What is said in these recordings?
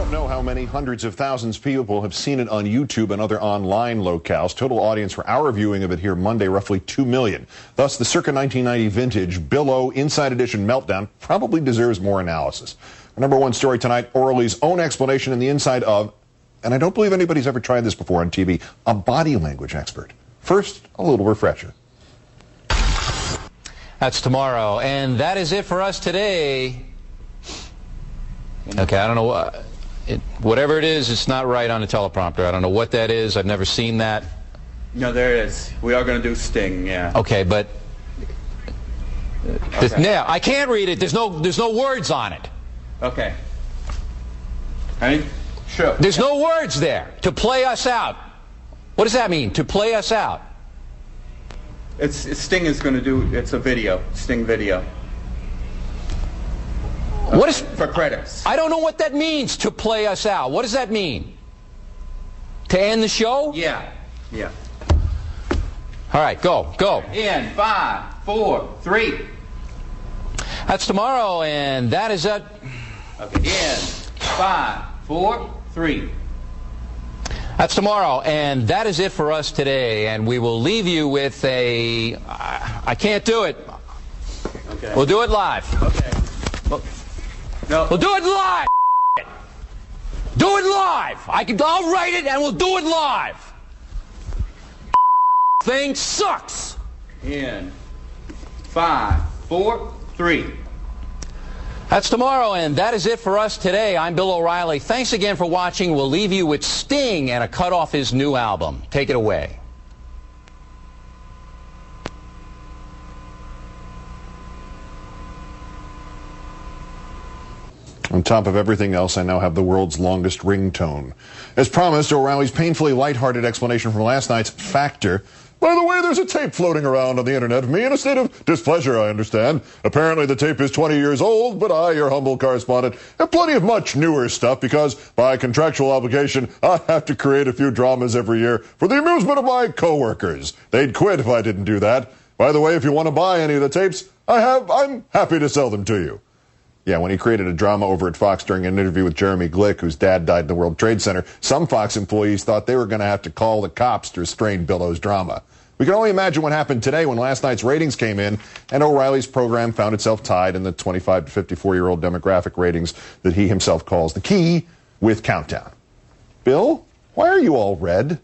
don't know how many hundreds of thousands of people have seen it on YouTube and other online locales. Total audience for our viewing of it here Monday, roughly 2 million. Thus, the circa 1990 vintage Bill Inside Edition meltdown probably deserves more analysis. Our number one story tonight, O'Reilly's own explanation in the inside of, and I don't believe anybody's ever tried this before on TV, a body language expert. First, a little refresher. That's tomorrow, and that is it for us today. Okay, I don't know whatever it is, it's not right on the teleprompter. I don't know what that is. I've never seen that. No, there it is. We are going to do Sting, yeah. Okay, but yeah, I can't read it. There's no words on it. Okay. Ready? Sure. There's no words there. To play us out. What does that mean? To play us out. Sting is going to do. It's a video. Sting video. What is for credits? I don't know what that means. To play us out. What does that mean? To end the show? Yeah. Yeah. All right. Go. Go. In 5, 4, 3. That's tomorrow, and that is it. Okay. In 5, 4, 3. That's tomorrow, and that is it for us today. And we will leave you with a. I can't do it. Okay. We'll do it live. Okay. No. We'll do it live. Do it live. I'll write it, and we'll do it live. Thing sucks. In 5, 4, 3. That's tomorrow, and that is it for us today. I'm Bill O'Reilly. Thanks again for watching. We'll leave you with Sting and a cut off his new album. Take it away. On top of everything else, I now have the world's longest ringtone. As promised, O'Reilly's painfully lighthearted explanation from last night's Factor. By the way, there's a tape floating around on the internet of me in a state of displeasure, I understand. Apparently the tape is 20 years old, but I, your humble correspondent, have plenty of much newer stuff because, by contractual obligation, I have to create a few dramas every year for the amusement of my coworkers. They'd quit if I didn't do that. By the way, if you want to buy any of the tapes I'm happy to sell them to you. Yeah, when he created a drama over at Fox during an interview with Jeremy Glick, whose dad died in the World Trade Center, some Fox employees thought they were going to have to call the cops to restrain Billo's drama. We can only imagine what happened today when last night's ratings came in and O'Reilly's program found itself tied in the 25 to 54-year-old demographic ratings that he himself calls the key with Countdown. Bill, why are you all red?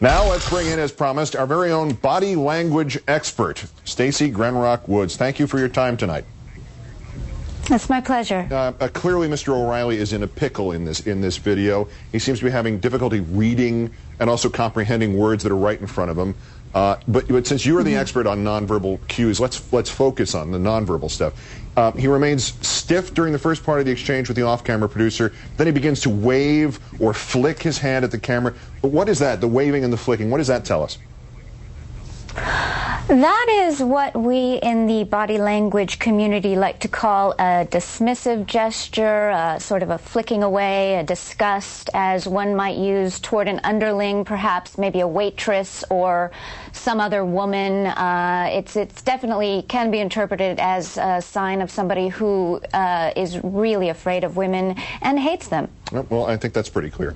Now let's bring in, as promised, our very own body language expert, Stacey Grenrock Woods. Thank you for your time tonight. It's my pleasure. Clearly, Mr. O'Reilly is in a pickle in this video. He seems to be having difficulty reading and also comprehending words that are right in front of him. But since you are the expert on nonverbal cues, let's focus on the nonverbal stuff. He remains stiff during the first part of the exchange with the off-camera producer. Then he begins to wave or flick his hand at the camera. But what is that? The waving and the flicking. What does that tell us? That is what we in the body language community like to call a dismissive gesture, sort of a flicking away, a disgust, as one might use toward an underling, perhaps maybe a waitress or some other woman. It's definitely can be interpreted as a sign of somebody who is really afraid of women and hates them. Well, I think that's pretty clear.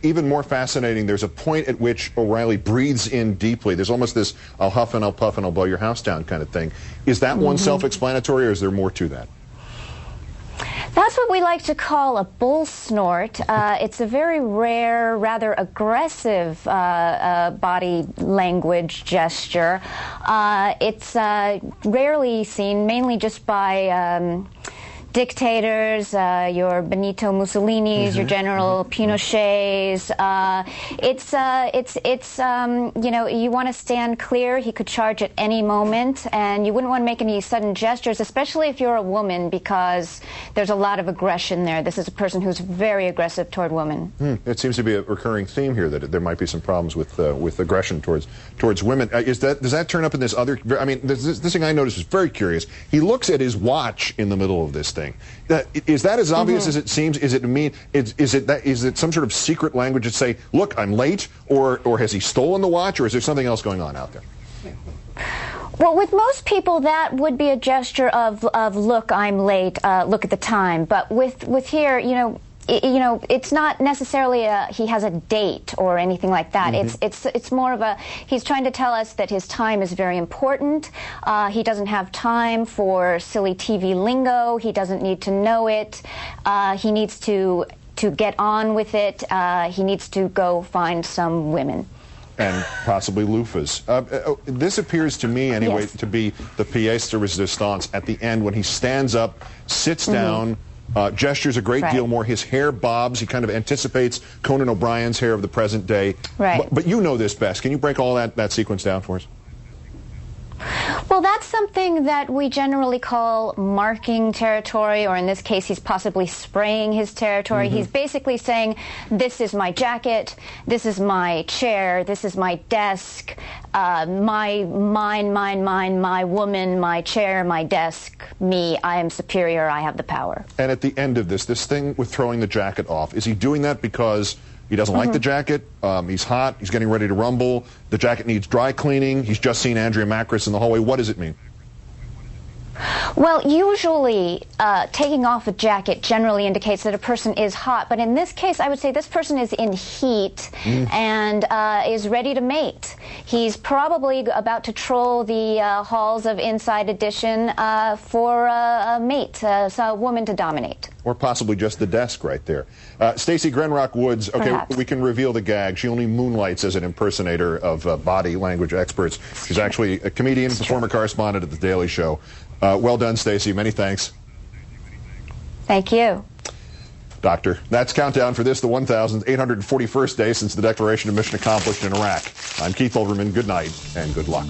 Even more fascinating, there's a point at which O'Reilly breathes in deeply. There's almost this I'll huff and I'll puff and I'll blow your house down kind of thing. Is that one self-explanatory, or is there more to that? That's what we like to call a bull snort. It's a very rare, rather aggressive body language gesture. It's rarely seen, mainly just by dictators, your Benito Mussolinis, your General Pinochets. You know, you want to stand clear. He could charge at any moment, and you wouldn't want to make any sudden gestures, especially if you're a woman, because there's a lot of aggression there. This is a person who's very aggressive toward women. It seems to be a recurring theme here that there might be some problems with aggression towards women. Does that turn up in this other? I mean, this thing I noticed is very curious. He looks at his watch in the middle of this thing. Is that as obvious as it seems? Is it some sort of secret language that say, look, I'm late, or has he stolen the watch, or is there something else going on out there? Well, with most people, that would be a gesture of look, I'm late, look at the time. But with here, you know, you know, it's not necessarily he has a date or anything like that. It's more of a, he's trying to tell us that his time is very important. He doesn't have time for silly TV lingo. He doesn't need to know it. He needs to get on with it. He needs to go find some women. And possibly loofahs. This appears to me, anyway, Yes. to be the pièce de résistance at the end when he stands up, sits down, gestures a great deal more. His hair bobs. He kind of anticipates Conan O'Brien's hair of the present day. Right. But you know this best. Can you break all that sequence down for us? Well, that's something that we generally call marking territory, or in this case, he's possibly spraying his territory. He's basically saying, this is my jacket, this is my chair, this is my desk, my woman, my chair, my desk, me, I am superior, I have the power. And at the end of this thing with throwing the jacket off, is he doing that because he doesn't like the jacket, he's hot, he's getting ready to rumble, the jacket needs dry cleaning, he's just seen Andrea Macris in the hallway? What does it mean? Well, usually taking off a jacket generally indicates that a person is hot, but in this case I would say this person is in heat and is ready to mate. He's probably about to troll the halls of Inside Edition for a mate, so a woman to dominate. Or possibly just the desk right there. Stacey Grenrock Woods, okay, Perhaps. We can reveal the gag. She only moonlights as an impersonator of body language experts. She's actually a comedian, former correspondent at The Daily Show. Well done, Stacey. Many thanks. Thank you. Doctor, that's countdown for this, the 1,841st day since the declaration of mission accomplished in Iraq. I'm Keith Olbermann. Good night and good luck.